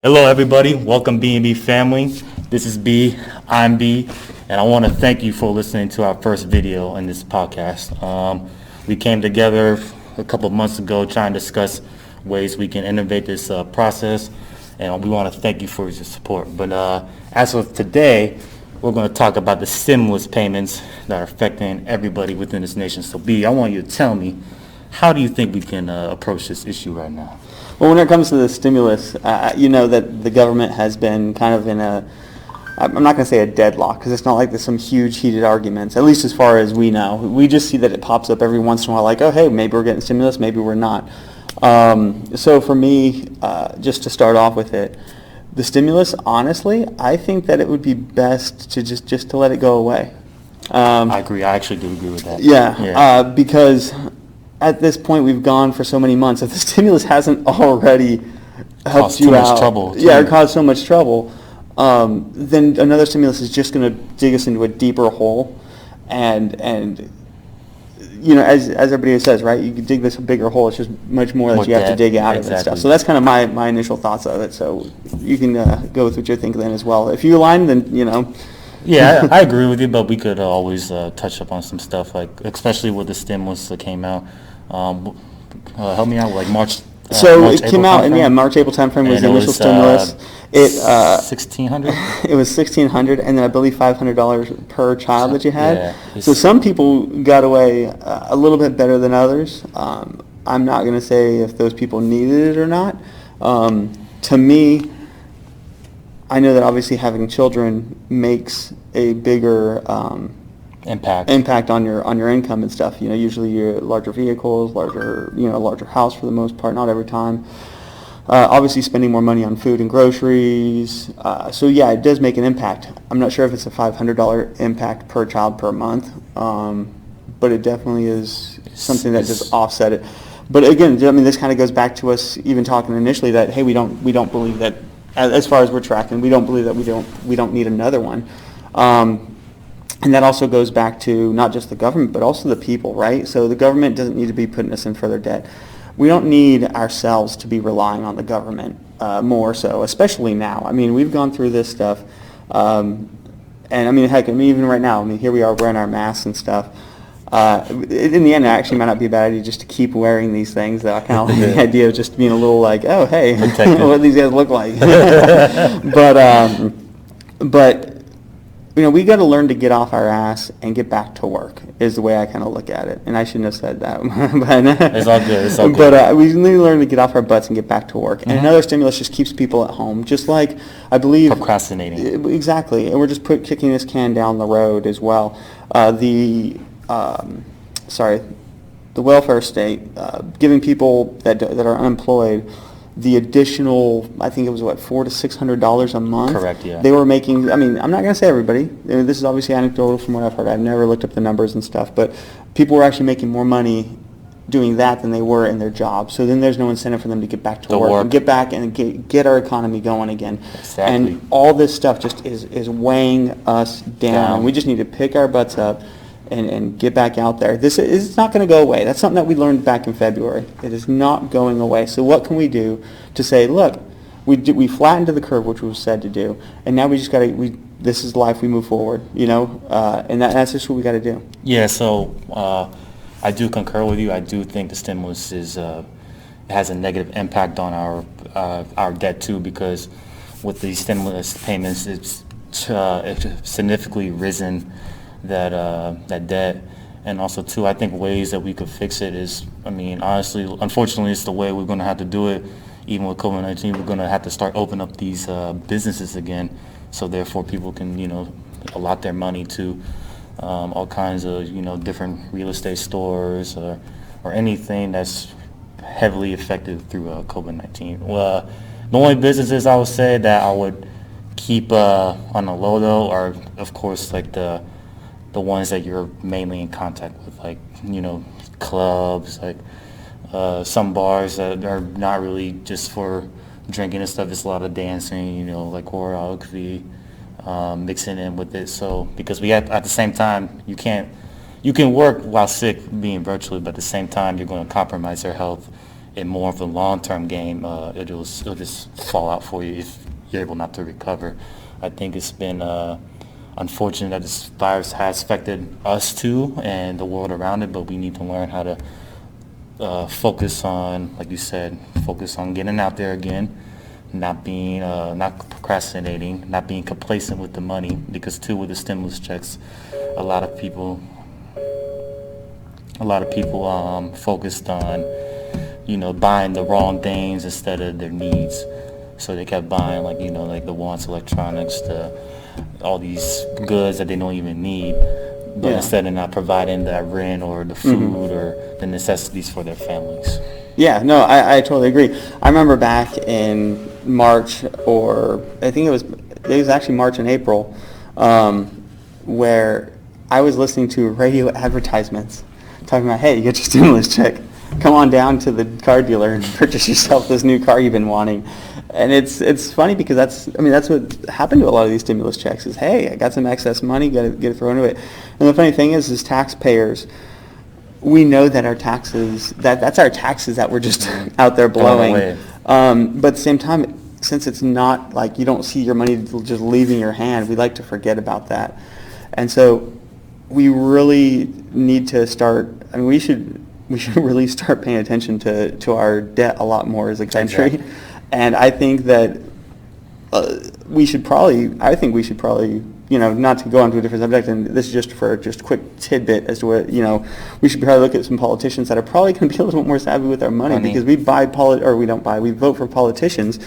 Hello, everybody. Welcome, B&B family. This is B. I'm B, and I want to thank you for listening to our first video in this podcast. We came together a couple of months ago trying to discuss ways we can innovate this process, and we want to thank you for your support. But as of today, we're going to talk about the stimulus payments that are affecting everybody within this nation. So, B, I want you to tell me, how do you think we can approach this issue right now? Well, when it comes to the stimulus, you know that the government has been kind of in I'm not going to say a deadlock, because it's not like there's some huge heated arguments, at least as far as we know. We just see that it pops up every once in a while, like, oh, hey, maybe we're getting stimulus, maybe we're not. So for me, just to start off with it, the stimulus, honestly, I think that it would be best to just to let it go away. I agree. I actually do agree with that. Yeah. Because at this point we've gone for so many months. If the stimulus hasn't already helped you out, or caused so much trouble, then another stimulus is just going to dig us into a deeper hole. And you know, as everybody says, right? You can dig this bigger hole. It's just much more that you have to dig out of it stuff. So that's kind of my initial thoughts of it. So you can go with what you're thinking then as well. If you align, then you know. Yeah, I agree with you, but we could always touch up on some stuff, like especially with the stimulus that came out. Help me out, like March. It came out in March, April timeframe was the initial stimulus. $1,600. It was $1,600, and then I believe $500 per child that you had. Yeah, so some people got away a little bit better than others. I'm not going to say if those people needed it or not. To me, I know that obviously having children makes a bigger impact on your income and stuff. You know, usually your larger vehicles, larger house for the most part, not every time. Obviously spending more money on food and groceries. So yeah, it does make an impact. I'm not sure if it's a $500 impact per child per month, but it definitely is something that just offset it. But again, I mean, this kind of goes back to us even talking initially that, hey, we don't believe that, as far as we're tracking, we don't believe that we don't need another one. And that also goes back to not just the government, but also the people, right? So the government doesn't need to be putting us in further debt. We don't need ourselves to be relying on the government more so, especially now. I mean, we've gone through this stuff. And I mean, heck, even right now, I mean, here we are wearing our masks and stuff. In the end, it actually might not be a bad idea just to keep wearing these things. I kind of like the idea of just being a little like, oh, hey, what do these guys look like? But you know, we got to learn to get off our ass and get back to work is the way I kind of look at it. And I shouldn't have said that. But, it's all good. It's all good. But we need to learn to get off our butts and get back to work. And another stimulus just keeps people at home, just like I believe procrastinating. Exactly, and we're just kicking this can down the road as well. The welfare state, giving people that are unemployed the additional, I think it was $400 to $600 a month. Correct, yeah. They were making, I mean, I'm not going to say everybody. This is obviously anecdotal from what I've heard. I've never looked up the numbers and stuff, but people were actually making more money doing that than they were in their job. So then there's no incentive for them to get back to work and get back and get our economy going again. Exactly. And all this stuff just is weighing us down. We just need to pick our butts up and get back out there. This is not going to go away. That's something that we learned back in February. It is not going away. So what can we do to say, look, we flattened to the curve, which we said to do, and now we just got to. This is life. We move forward, you know, and that's just what we got to do. Yeah. So I do concur with you. I do think the stimulus has a negative impact on our debt too, because with these stimulus payments, it's significantly risen that debt. And also too, I think ways that we could fix it is, I mean, honestly, unfortunately, it's the way we're going to have to do it. Even with COVID-19, we're going to have to start opening up these businesses again, so therefore people can, you know, allot their money to all kinds of, you know, different real estate stores or anything that's heavily affected through COVID-19. Well, the only businesses I would say that I would keep on the low though are, of course, like the ones that you're mainly in contact with, like, you know, clubs, like some bars that are not really just for drinking and stuff. It's a lot of dancing, you know, like choreography, mixing in with it. So because we have, at the same time, you can work while sick being virtually, but at the same time you're going to compromise your health in more of a long-term game, it'll just fall out for you if you're able not to recover. I think it's been unfortunate that this virus has affected us too and the world around it, but we need to learn how to focus on, like you said, focus on getting out there again, not procrastinating, not being complacent with the money, because too with the stimulus checks, a lot of people focused on, buying the wrong things instead of their needs. So they kept buying like the wants, electronics, all these goods that they don't even need. But instead of not providing that rent or the food or the necessities for their families. Yeah, no, I totally agree. I remember back in March, or I think it was actually March and April, where I was listening to radio advertisements talking about, hey, you get your stimulus check. Come on down to the car dealer and purchase yourself this new car you've been wanting. And it's funny because that's what happened to a lot of these stimulus checks is, hey, I got some excess money, got to get it thrown into it. And the funny thing is taxpayers, we know that our taxes, that's our taxes that we're just out there blowing. But at the same time, since it's not like you don't see your money just leaving your hand, we like to forget about that. And so we really need to start, we should really start paying attention to our debt a lot more as a country. Exactly. And I think that we should probably, not to go on to a different subject, and this is just for a quick tidbit as to what, we should probably look at some politicians that are probably going to be a little bit more savvy with our money, because we vote for politicians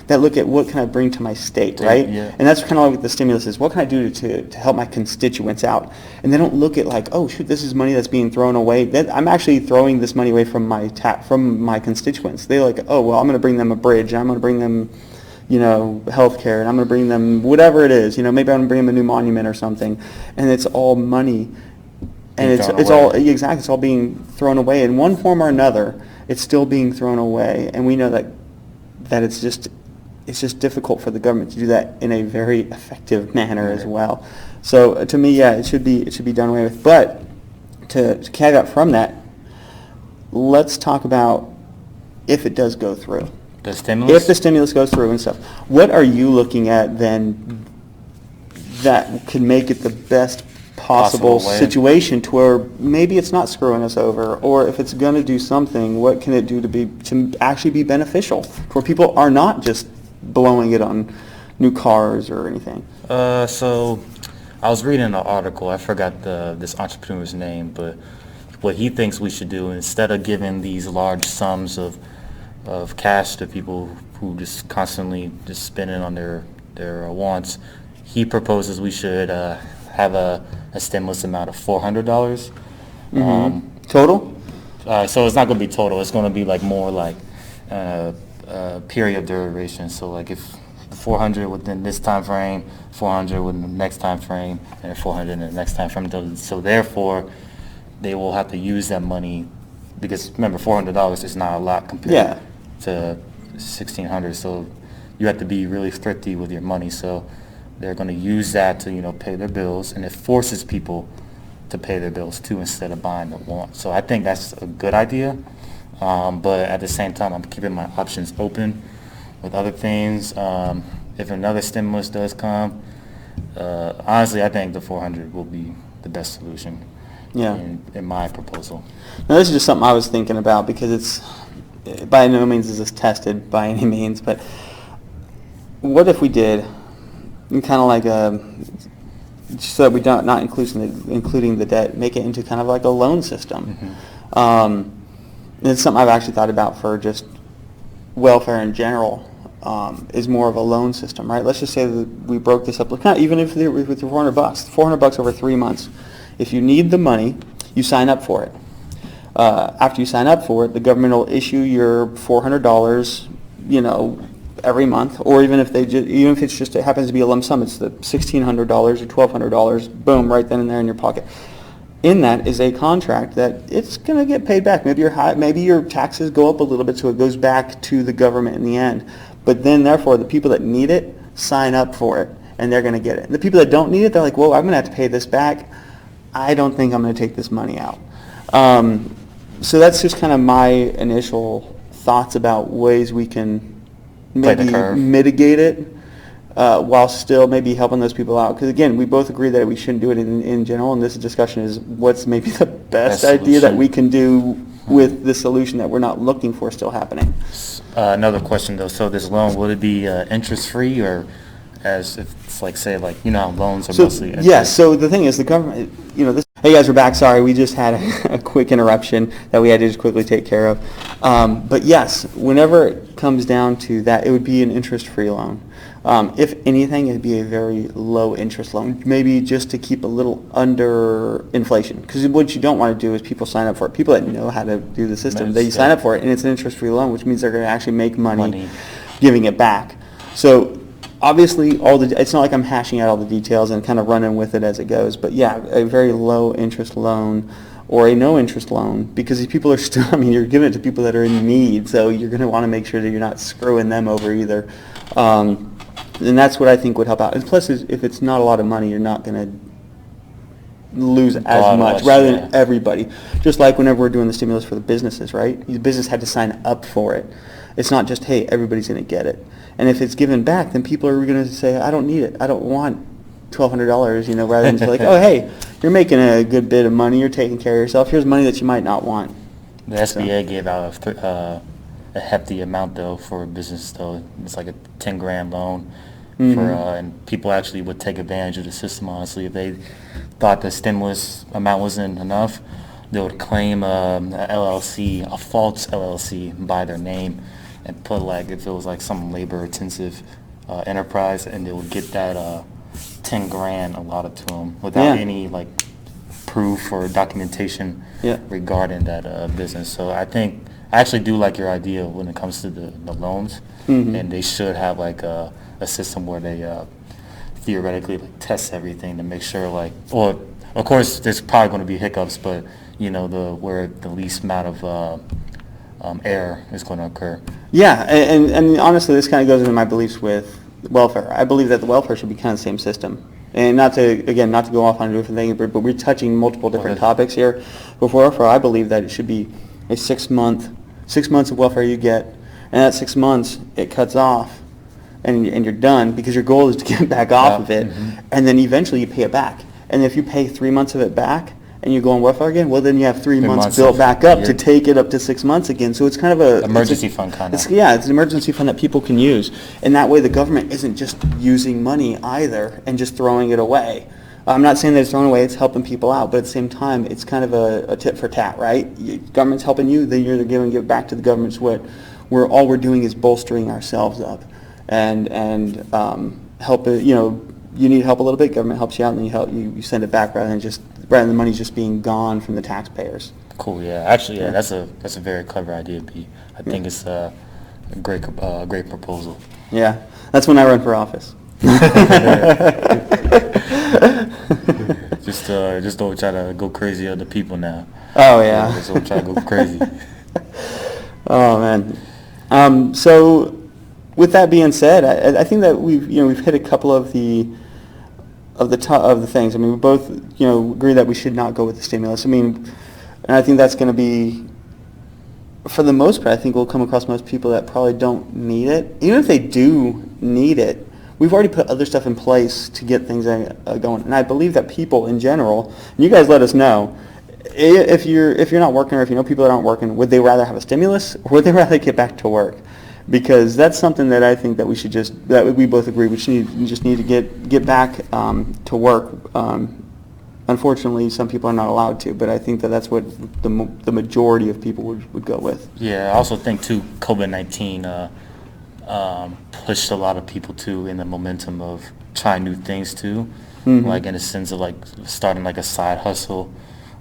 that look at what can I bring to my state, right? Yeah. And that's kind of like what the stimulus is. What can I do to help my constituents out? And they don't look at like, oh shoot, this is money that's being thrown away. I'm actually throwing this money away from my constituents. They're like, oh well, I'm going to bring them a bridge. I'm going to bring them, health care, and I'm going to bring them whatever it is. Maybe I'm going to bring them a new monument or something. And it's all money, and it's all being thrown away in one form or another. It's still being thrown away, and we know that it's just difficult for the government to do that in a very effective manner as well. So to me, it should be done away with. But to caveat from that, let's talk about if it does go through. The stimulus? If the stimulus goes through and stuff, what are you looking at then that could make it the best possible way. situation to where maybe it's not screwing us over, or if it's going to do something, what can it do to actually be beneficial where people are not just blowing it on new cars or anything? So I was reading an article. I forgot this entrepreneur's name, but what he thinks we should do, instead of giving these large sums of cash to people who just constantly just spending on their wants, he proposes we should have a stimulus amount of $400. Total? So it's not going to be total. It's going to be like more like period of duration. So like if 400 within this time frame, 400 within the next time frame, and 400 in the next time frame. So therefore, they will have to use that money, because remember, $400 is not a lot compared to $1,600. So you have to be really thrifty with your money. So they're going to use that to pay their bills, and it forces people to pay their bills too instead of buying the want. So I think that's a good idea. But at the same time, I'm keeping my options open with other things. If another stimulus does come, honestly, I think the 400 will be the best solution in my proposal. Now, this is just something I was thinking about, because it's, by no means is this tested by any means, but what if we did kind of like so that we don't, not including the debt, make it into kind of like a loan system. It's something I've actually thought about for just welfare in general, is more of a loan system, right? Let's just say that we broke this up, even if with your $400 over 3 months. If you need the money, you sign up for it. After you sign up for it, the government will issue your $400, every month, or even if it happens to be a lump sum, it's the $1,600 or $1,200, boom, right then and there in your pocket. In that is a contract that it's going to get paid back. Maybe your taxes go up a little bit, so it goes back to the government in the end. But then, therefore, the people that need it sign up for it, and they're going to get it. The people that don't need it, they're like, "Whoa, I'm going to have to pay this back. I don't think I'm going to take this money out." So that's just kind of my initial thoughts about ways we can Play the maybe curve. mitigate it while still maybe helping those people out. Because again, we both agree that we shouldn't do it in general, and this discussion is what's maybe the best Best idea that solution. we can do with the solution that we're not looking for still happening. Another question though, so this loan, will it be interest-free, or as if it's like, say, like, you know how loans are So, mostly interest? yes, so the thing is, the government, hey guys, we're back, sorry, we just had a quick interruption that we had to just quickly take care of. But yes, whenever it comes down to that, it would be an interest-free loan. If anything, it'd be a very low-interest loan, maybe just to keep a little under inflation. Because what you don't want to do is people sign up for it. People that know how to do the system, they sign up for it, and it's an interest-free loan, which means they're going to actually make money giving it back. So obviously, it's not like I'm hashing out all the details and kind of running with it as it goes, but yeah, a very low-interest loan or a no-interest loan, because these people are still, I mean, you're giving it to people that are in need, so you're going to want to make sure that you're not screwing them over either. And that's what I think would help out. And plus, if it's not a lot of money, you're not going to lose as much, rather than everybody. Just like whenever we're doing the stimulus for the businesses, right? The business had to sign up for it. It's not just, hey, everybody's going to get it. And if it's given back, then people are going to say, I don't need it. I don't want $1,200, rather than say like, oh, hey, you're making a good bit of money. You're taking care of yourself. Here's money that you might not want. The SBA gave out a hefty amount though for a business though. It's like a 10 grand loan for and people actually would take advantage of the system. Honestly, if they thought the stimulus amount wasn't enough, they would claim a LLC, a false LLC, by their name, and put like if it was like some labor intensive enterprise, and they would get that 10 grand allotted to them without any like proof or documentation regarding that business. So I actually do like your idea when it comes to the loans, and they should have like a system where they theoretically like test everything to make sure like, or of course there's probably going to be hiccups, but where the least amount of error is going to occur. Yeah, and honestly, this kind of goes into my beliefs with welfare. I believe that the welfare should be kind of the same system. And not to go off on a different thing, but we're touching multiple different topics here. But for welfare, I believe that it should be a 6 months of welfare you get, and that 6 months it cuts off, and you're done, because your goal is to get back off of it, and then eventually you pay it back. And if you pay 3 months of it back, and you go on welfare again, well then you have 3 months built back up to take it up to 6 months again. So it's kind of a emergency fund kind of. Yeah, it's an emergency fund that people can use, and that way the government isn't just using money either and just throwing it away. I'm not saying that it's thrown away; it's helping people out, but at the same time, it's kind of a tit for tat, right? Government's helping you, then you're giving it back to the government. So all we're doing is bolstering ourselves up, and help it. You need help a little bit, government helps you out, and then you send it back rather than the money just being gone from the taxpayers. Cool. Yeah. Actually, that's a very clever idea, B. I think it's a great proposal. Yeah, that's when I run for office. Just don't try to go crazy on the people now. Oh yeah. Just don't try to go crazy. Oh man. So with that being said, I think that we've hit a couple of the things. I mean, we both agree that we should not go with the stimulus. I mean, and I think that's going to be, for the most part, I think we'll come across most people that probably don't need it. Even if they do need it, we've already put other stuff in place to get things going. And I believe that people in general, and you guys let us know, if you're not working, or if you know people that aren't working, would they rather have a stimulus, or would they rather get back to work? Because that's something that I think that we both agree we just need to get back to work. Unfortunately, some people are not allowed to, but I think that's what the majority of people would go with. Yeah, I also think too, COVID-19 pushed a lot of people too in the momentum of trying new things too, like in a sense of like starting like a side hustle,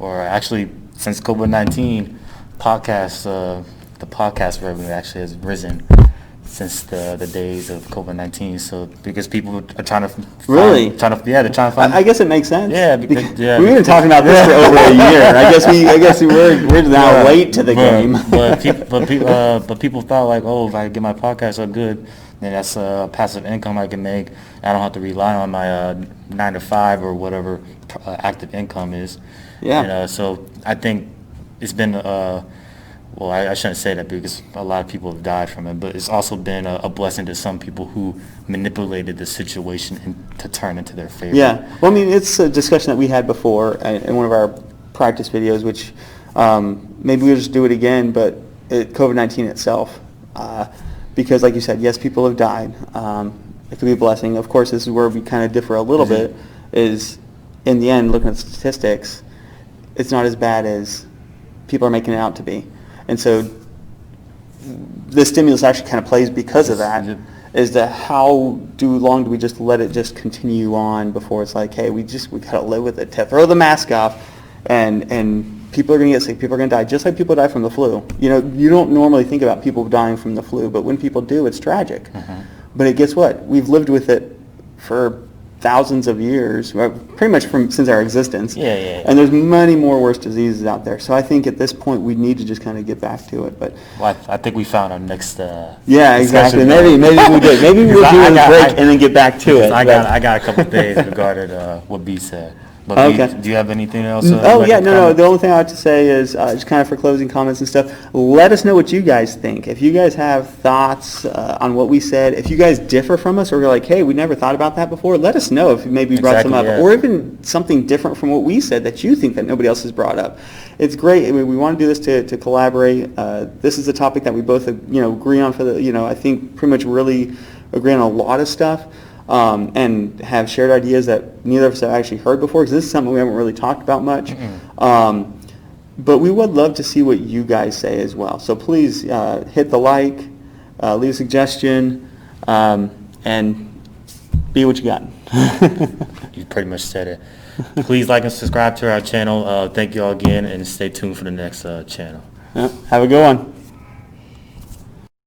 or actually since COVID-19, the podcast revenue actually has risen since the days of COVID-19. So because people are trying to they're trying to find. I guess it makes sense. Yeah, we've been talking about this for over a year. I guess we're now late to the game. But people thought like, oh, if I get my podcast so good, then that's a passive income I can make. I don't have to rely on my 9 to 5 or whatever active income is. Yeah. So I think it's been well, I shouldn't say that because a lot of people have died from it, but it's also been a blessing to some people who manipulated the situation to turn into their favor. Yeah, well, I mean, it's a discussion that we had before in one of our practice videos, which maybe we'll just do it again, but COVID-19 itself. Because like you said, yes, people have died. It could be a blessing. Of course, this is where we kind of differ a little bit, is in the end, looking at statistics, it's not as bad as people are making it out to be. And so the stimulus actually kind of plays because of that, is that how long do we just let it just continue on before it's like, hey, we got to live with it. To throw the mask off, and people are going to get sick, people are going to die, just like people die from the flu. You know, you don't normally think about people dying from the flu, but when people do, it's tragic. But guess what? We've lived with it for thousands of years, pretty much since our existence. Yeah. And there's many more worse diseases out there. So I think at this point we need to just kind of get back to it. But well, I think we found our next. Yeah, exactly. discussion. Maybe we did. Maybe we'll do a break and then get back to it. I got a couple of things regarding what B said. But Okay. do you have anything else? Oh, yeah, no. The only thing I have to say is, just kind of for closing comments and stuff, let us know what you guys think. If you guys have thoughts on what we said, if you guys differ from us or you're like, hey, we never thought about that before, let us know if maybe we brought some up. Exactly, yeah. Or even something different from what we said that you think that nobody else has brought up. It's great. I mean, we want to do this to collaborate. This is a topic that we both, agree on I think pretty much really agree on a lot of stuff. And have shared ideas that neither of us have actually heard before, because this is something we haven't really talked about much. But we would love to see what you guys say as well. So please hit the like, leave a suggestion, and be what you got. You pretty much said it. Please like and subscribe to our channel. Thank you all again, and stay tuned for the next channel. Yeah, have a good one.